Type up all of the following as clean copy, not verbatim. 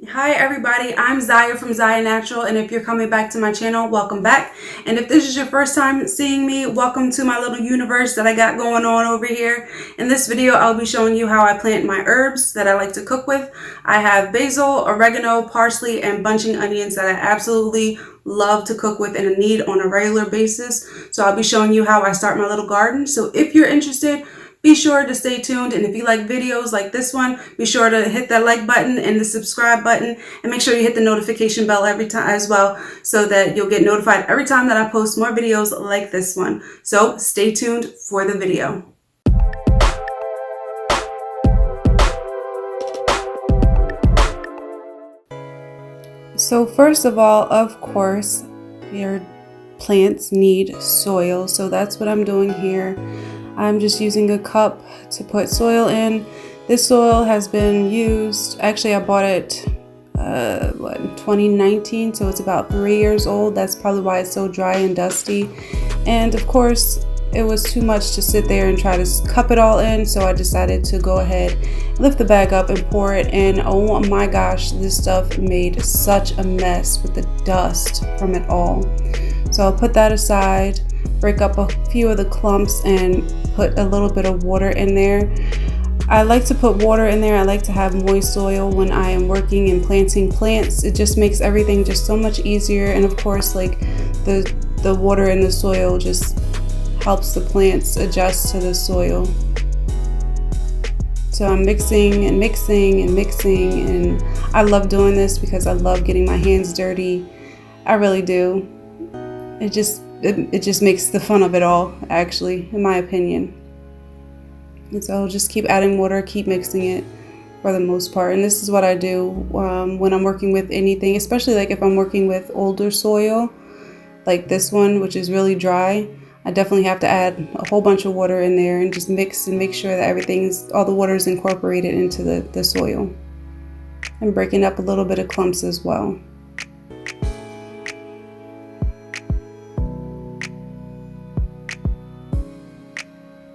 Hi everybody, I'm Zaya from Zaya Natural, and if you're coming back to my channel, welcome back. And if this is your first time seeing me, welcome to my little universe that I got going on over here. In this video, I'll be showing you how I plant my herbs that I like to cook with. I have basil, oregano, parsley, and bunching onions that I absolutely love to cook with and need on a regular basis. So I'll be showing you how I start my little garden. So if you're interested, be sure to stay tuned, and if you like videos like this one, be sure to hit that like button and the subscribe button, and make sure you hit the notification bell every time as well, so that you'll get notified every time that I post more videos like this one. So stay tuned for the video. So first of all, of course, your plants need soil, so that's what I'm doing here. I'm just using a cup to put soil in. This soil has been used, actually I bought it in 2019, so it's about 3 years old. That's probably why it's so dry and dusty. And of course, it was too much to sit there and try to cup it all in, so I decided to go ahead, lift the bag up and pour it in. Oh my gosh, this stuff made such a mess with the dust from it all. So I'll put that aside, break up a few of the clumps, and put a little bit of water in there. I like to put water in there. I like to have moist soil when I am working and planting plants. It just makes everything just so much easier, and of course, like the water in the soil just helps the plants adjust to the soil. So I'm mixing and mixing and mixing, and I love doing this because I love getting my hands dirty. I really do. It just makes the fun of it all, actually, in my opinion. And so I'll just keep adding water, keep mixing it for the most part. And this is what I do when I'm working with anything, especially like if I'm working with older soil, like this one, which is really dry. I definitely have to add a whole bunch of water in there and just mix and make sure that all the water is incorporated into the soil. I'm breaking up a little bit of clumps as well.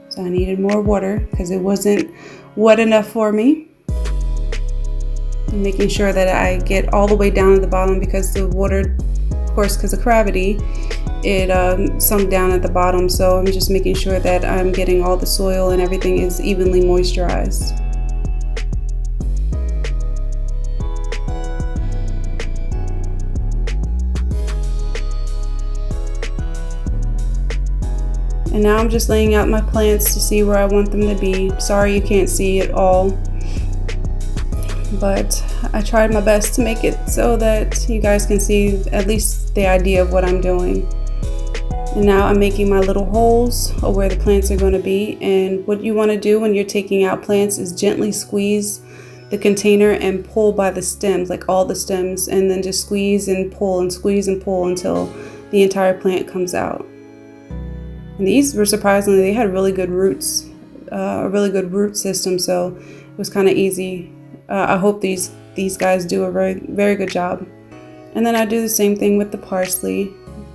So I needed more water because it wasn't wet enough for me. And making sure that I get all the way down to the bottom, because the water, of course, because of gravity, it sunk down at the bottom. So I'm just making sure that I'm getting all the soil and everything is evenly moisturized. And now I'm just laying out my plants to see where I want them to be. Sorry you can't see it all, but I tried my best to make it so that you guys can see at least the idea of what I'm doing. And now I'm making my little holes of where the plants are going to be. And what you want to do when you're taking out plants is gently squeeze the container and pull by the stems, like all the stems, and then just squeeze and pull and squeeze and pull until the entire plant comes out. And these were surprisingly, they had really good roots, a really good root system, so it was kind of easy. I hope these guys do a very good job. And then I do the same thing with the parsley.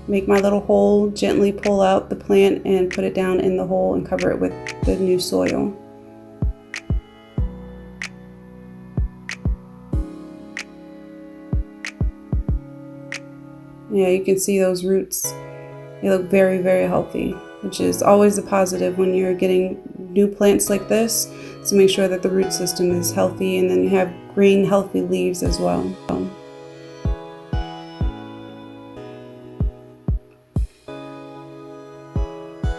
Make my little hole, gently pull out the plant and put it down in the hole and cover it with the new soil. Yeah, you can see those roots. They look very, very healthy, which is always a positive when you're getting new plants like this. So make sure that the root system is healthy, and then you have green, healthy leaves as well.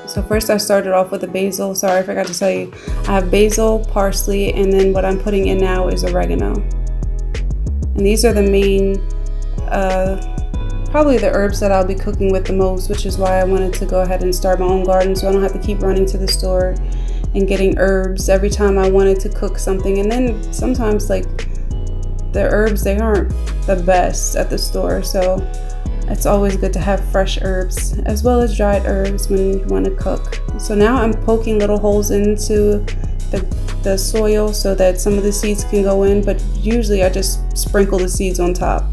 So first I started off with the basil. Sorry, I forgot to tell you. I have basil, parsley, and then what I'm putting in now is oregano. And these are the main, probably the herbs that I'll be cooking with the most, which is why I wanted to go ahead and start my own garden, so I don't have to keep running to the store and getting herbs every time I wanted to cook something. And then sometimes, like, the herbs, they aren't the best at the store, so it's always good to have fresh herbs as well as dried herbs when you want to cook. So now I'm poking little holes into the soil so that some of the seeds can go in, but usually I just sprinkle the seeds on top.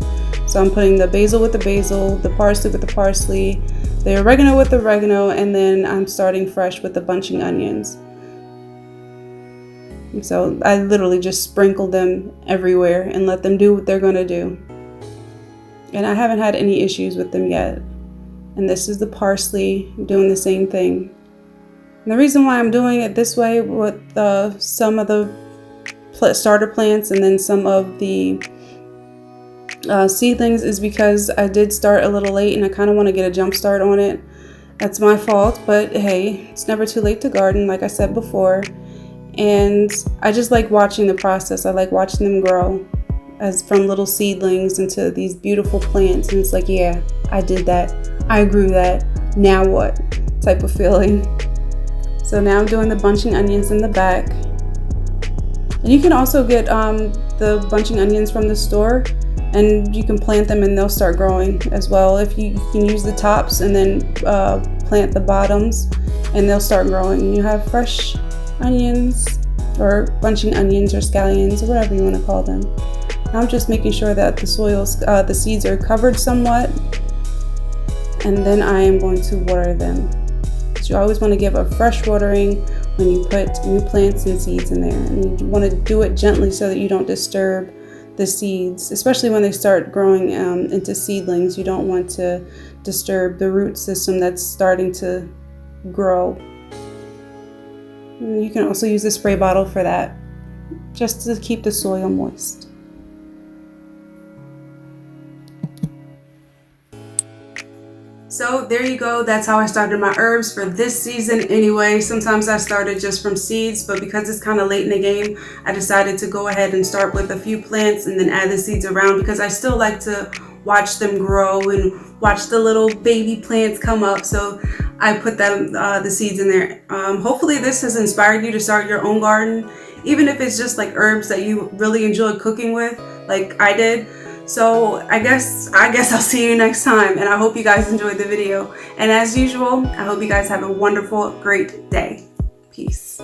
So I'm putting the basil with the basil, the parsley with the parsley, the oregano with the oregano, and then I'm starting fresh with the bunching onions. So I literally just sprinkled them everywhere and let them do what they're going to do. And I haven't had any issues with them yet. And this is the parsley. I'm doing the same thing. And the reason why I'm doing it this way with some of the starter plants and then some of the seedlings is because I did start a little late and I kind of want to get a jump start on it. That's my fault, but hey, it's never too late to garden, like I said before. And I just like watching the process. I like watching them grow as from little seedlings into these beautiful plants. And it's like, yeah, I did that. I grew that. Now what? Type of feeling. So now I'm doing the bunching onions in the back. And you can also get the bunching onions from the store, and you can plant them and they'll start growing as well. If you can use the tops and then plant the bottoms and they'll start growing. You have fresh onions or bunching onions or scallions or whatever you want to call them. Now I'm just making sure that the seeds are covered somewhat, and then I am going to water them. So you always want to give a fresh watering when you put new plants and seeds in there, and you want to do it gently so that you don't disturb the seeds, especially when they start growing into seedlings. You don't want to disturb the root system that's starting to grow. And you can also use a spray bottle for that, just to keep the soil moist. So there you go. That's how I started my herbs for this season anyway. Sometimes I started just from seeds, but because it's kind of late in the game, I decided to go ahead and start with a few plants and then add the seeds around, because I still like to watch them grow and watch the little baby plants come up. So I put them the seeds in there. Hopefully this has inspired you to start your own garden, even if it's just like herbs that you really enjoy cooking with, like I did. So I guess I'll see you next time, and I hope you guys enjoyed the video. And as usual, I hope you guys have a wonderful, great day. Peace.